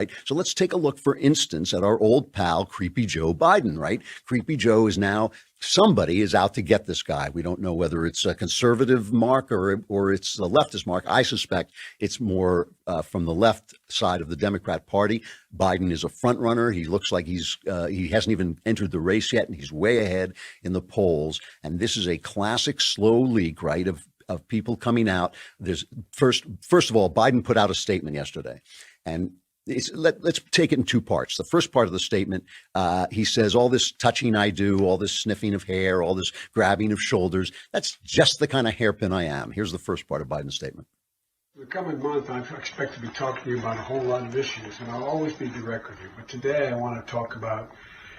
Right? So let's take a look, for instance, at our old pal, Creepy Joe Biden, right? Creepy Joe is now, somebody is out to get this guy. We don't know whether it's a conservative mark or it's a leftist mark. I suspect it's more from the left side of the Democrat Party. Biden is a front runner. He looks like he hasn't even entered the race yet, and he's way ahead in the polls. And this is a classic slow leak, right, of people coming out. There's first of all, Biden put out a statement yesterday, and let's take it in two parts. The first part of the statement, he says, all this touching I do, all this sniffing of hair, all this grabbing of shoulders, that's just the kind of hairpin I am. Here's the first part of Biden's statement. The coming month, I expect to be talking to you about a whole lot of issues, and I'll always be direct with you. But today I want to talk about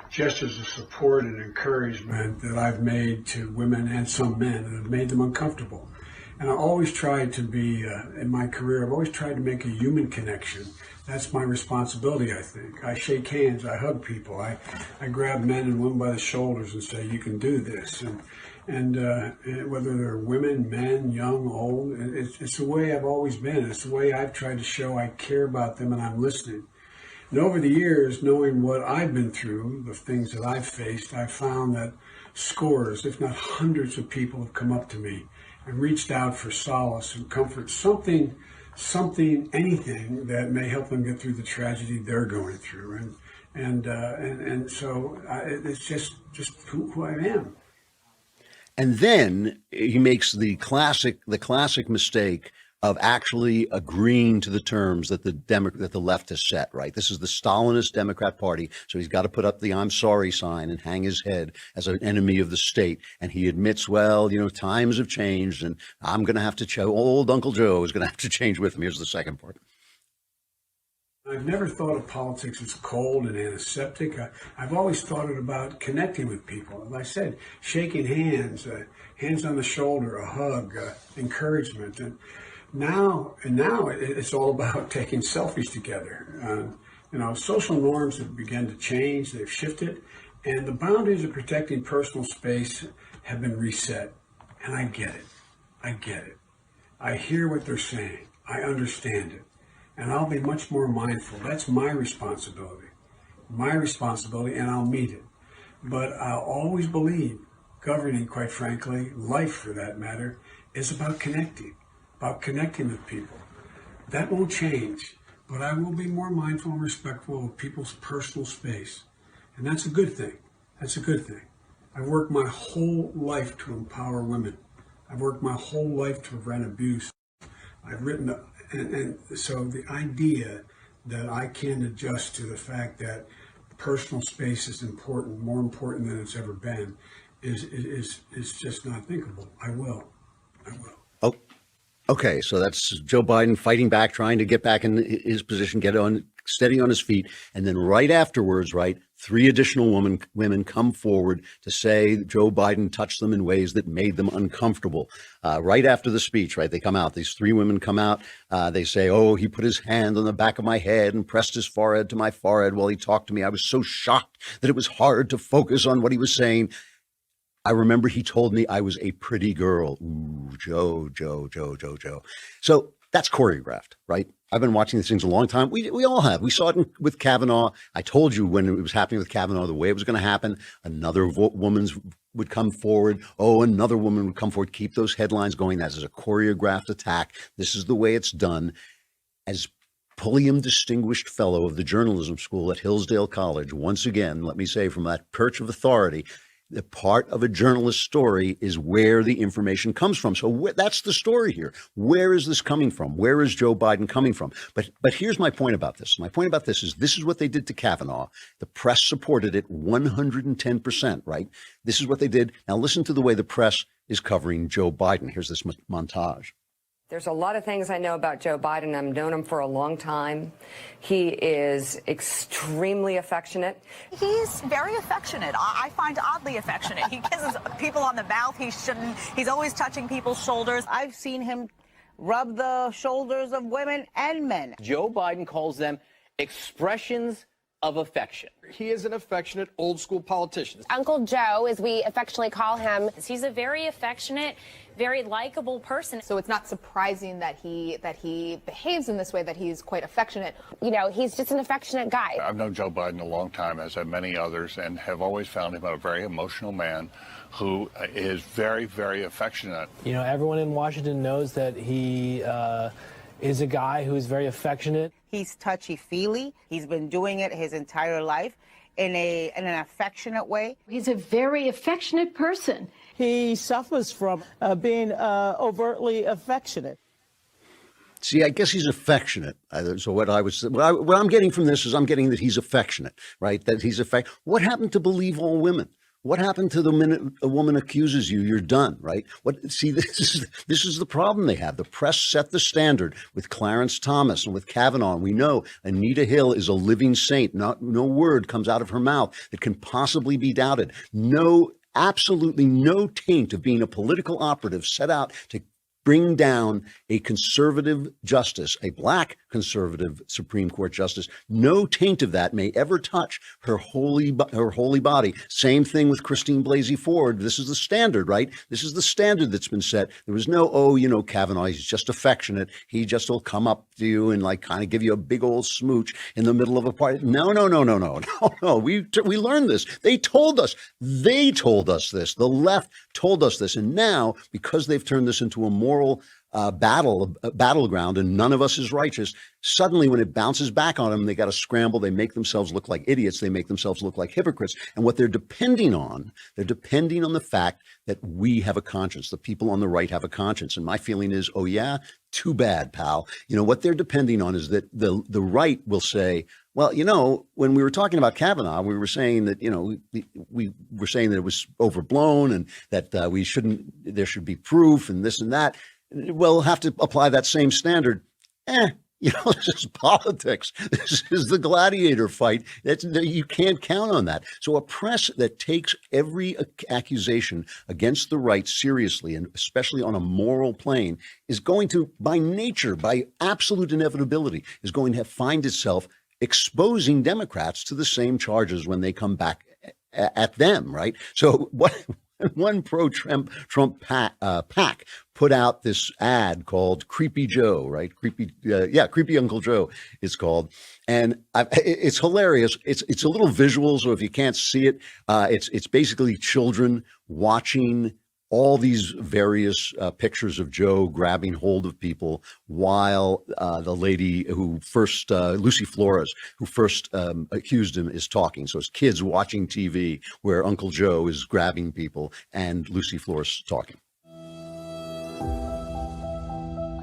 gestures of support and encouragement that I've made to women and some men that have made them uncomfortable. And I always tried to be, in my career, I've always tried to make a human connection. That's my responsibility, I think. I shake hands, I hug people, I grab men and women by the shoulders and say, you can do this. And whether they're women, men, young, old, it's the way I've always been. It's the way I've tried to show I care about them and I'm listening. And over the years, knowing what I've been through, the things that I've faced, I've found that scores, if not hundreds of people have come up to me and reached out for solace and comfort, something, anything that may help them get through the tragedy they're going through. And so it's just who I am. And then he makes the classic mistake of actually agreeing to the terms that the left has set, right? This is the Stalinist Democrat Party, so he's got to put up the I'm sorry sign and hang his head as an enemy of the state. And he admits, well, times have changed, and I'm going to have to old Uncle Joe is going to have to change with him. Here's the second part. I've never thought of politics as cold and antiseptic. I've always thought it about connecting with people. As I said, shaking hands, hands on the shoulder, a hug, encouragement. And now it's all about taking selfies together. Social norms have begun to change. They've shifted, and the boundaries of protecting personal space have been reset. And I get it. I hear what they're saying. I understand it. And I'll be much more mindful. That's my responsibility, and I'll meet it. But I'll always believe governing, quite frankly, life for that matter, is about connecting with people. That won't change, but I will be more mindful and respectful of people's personal space. And that's a good thing. I've worked my whole life to empower women. I've worked my whole life to prevent abuse. I've written, and so the idea that I can adjust to the fact that personal space is important, more important than it's ever been, is just not thinkable. I will. Oh, okay. So that's Joe Biden fighting back, trying to get back in his position, get on steady on his feet, and then right afterwards, right, 3 additional women come forward to say Joe Biden touched them in ways that made them uncomfortable. Right after the speech, right, they come out. These 3 women come out. They say, oh, he put his hand on the back of my head and pressed his forehead to my forehead while he talked to me. I was so shocked that it was hard to focus on what he was saying. I remember he told me I was a pretty girl. Ooh, Joe. So that's choreographed, right? I've been watching these things a long time. We all have. We saw it with Kavanaugh. I told you when it was happening with Kavanaugh, the way it was going to happen. Another woman would come forward. Oh, another woman would come forward. Keep those headlines going. That is a choreographed attack. This is the way it's done. As Pulliam Distinguished Fellow of the Journalism School at Hillsdale College, once again, let me say from that perch of authority, the part of a journalist's story is where the information comes from. So that's the story here. Where is this coming from? Where is Joe Biden coming from? But here's my point about this. My point about this is what they did to Kavanaugh. The press supported it 110%, right? This is what they did. Now listen to the way the press is covering Joe Biden. Here's this montage. There's a lot of things I know about Joe Biden. I've known him for a long time. He is extremely affectionate. He's very affectionate. I find oddly affectionate. He kisses people on the mouth. He shouldn't. He's always touching people's shoulders. I've seen him rub the shoulders of women and men. Joe Biden calls them expressions of affection. He is an affectionate, old-school politician. Uncle Joe, as we affectionately call him. He's a very affectionate, very likable person. So it's not surprising that he behaves in this way, that he's quite affectionate. You know, he's just an affectionate guy. I've known Joe Biden a long time, as have many others, and have always found him a very emotional man who is very, very affectionate. You know, everyone in Washington knows that he is a guy who is very affectionate. He's touchy-feely. He's been doing it his entire life in an affectionate way. He's a very affectionate person. He suffers from being overtly affectionate. See, I guess he's affectionate. So what I'm getting from this is I'm getting that he's affectionate, right? That he's What happened to believe all women? What happened to the minute a woman accuses you, you're done, right? See, this is the problem they have. The press set the standard with Clarence Thomas and with Kavanaugh. We know Anita Hill is a living saint. No word comes out of her mouth that can possibly be doubted. Absolutely no taint of being a political operative set out to bring down a conservative justice, a black conservative Supreme Court justice. No taint of that may ever touch her holy body. Same thing with Christine Blasey Ford. This is the standard, right? This is the standard that's been set. There was no, Kavanaugh, he's just affectionate. He just will come up to you and like kind of give you a big old smooch in the middle of a party. No. We learned this. They told us this. The left told us this. And now, because they've turned this into a moral battleground, and none of us is righteous. Suddenly, when it bounces back on them, they got to scramble. They make themselves look like idiots. They make themselves look like hypocrites. And what they're depending on the fact that we have a conscience. The people on the right have a conscience. And my feeling is, oh yeah, too bad, pal. What they're depending on is that the right will say, well, when we were talking about Kavanaugh, we were saying that, we were saying that it was overblown and that there should be proof and this and that. We'll have to apply that same standard. This is politics. This is the gladiator fight. You can't count on that. So a press that takes every accusation against the right seriously, and especially on a moral plane, is going to, by nature, by absolute inevitability, is going to find itself exposing Democrats to the same charges when they come back at them, right? So one pro-Trump PAC put out this ad called Creepy Joe, right? Creepy Uncle Joe it's called. And it's hilarious. It's a little visual, so if you can't see it, it's basically children watching all these various pictures of Joe grabbing hold of people while the lady who first, Lucy Flores, who first accused him, is talking. So it's kids watching TV where Uncle Joe is grabbing people and Lucy Flores talking.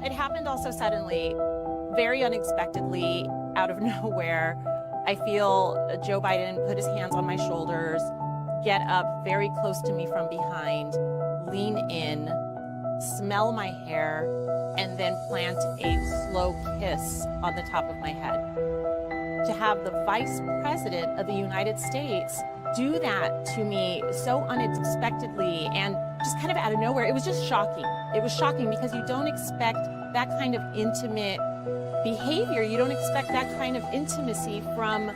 It happened also suddenly, very unexpectedly, out of nowhere. I feel Joe Biden put his hands on my shoulders, get up very close to me from behind, lean in, smell my hair, and then plant a slow kiss on the top of my head. To have the Vice President of the United States do that to me so unexpectedly and just kind of out of nowhere, it was just shocking. It was shocking because you don't expect that kind of intimate behavior. You don't expect that kind of intimacy from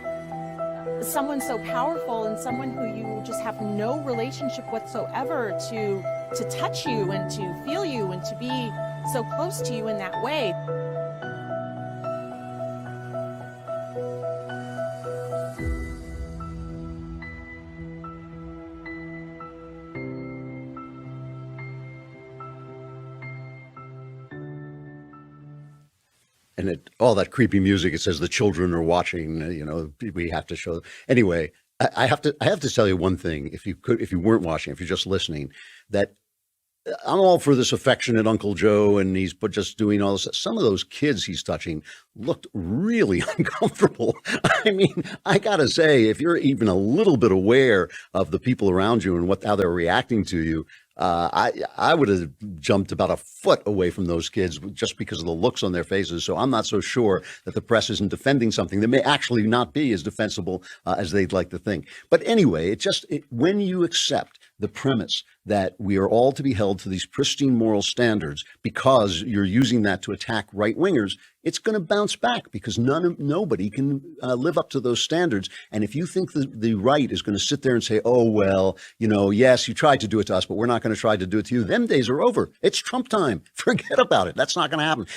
someone so powerful and someone who you just have no relationship whatsoever to touch you and to feel you and to be so close to you in that way. And all that creepy music, it says the children are watching, we have to show. Anyway, I have to tell you one thing. If you weren't watching, if you're just listening, that I'm all for this affectionate Uncle Joe, and he's just doing all this. Some of those kids he's touching looked really uncomfortable. I mean, I gotta say, if you're even a little bit aware of the people around you and how they're reacting to you, I would have jumped about a foot away from those kids just because of the looks on their faces. So I'm not so sure that the press isn't defending something that may actually not be as defensible as they'd like to think. But anyway, when you accept the premise that we are all to be held to these pristine moral standards because you're using that to attack right wingers, it's going to bounce back because nobody can live up to those standards. And if you think the right is going to sit there and say, oh, well, yes, you tried to do it to us, but we're not going to try to do it to you, them days are over. It's Trump time. Forget about it. That's not going to happen.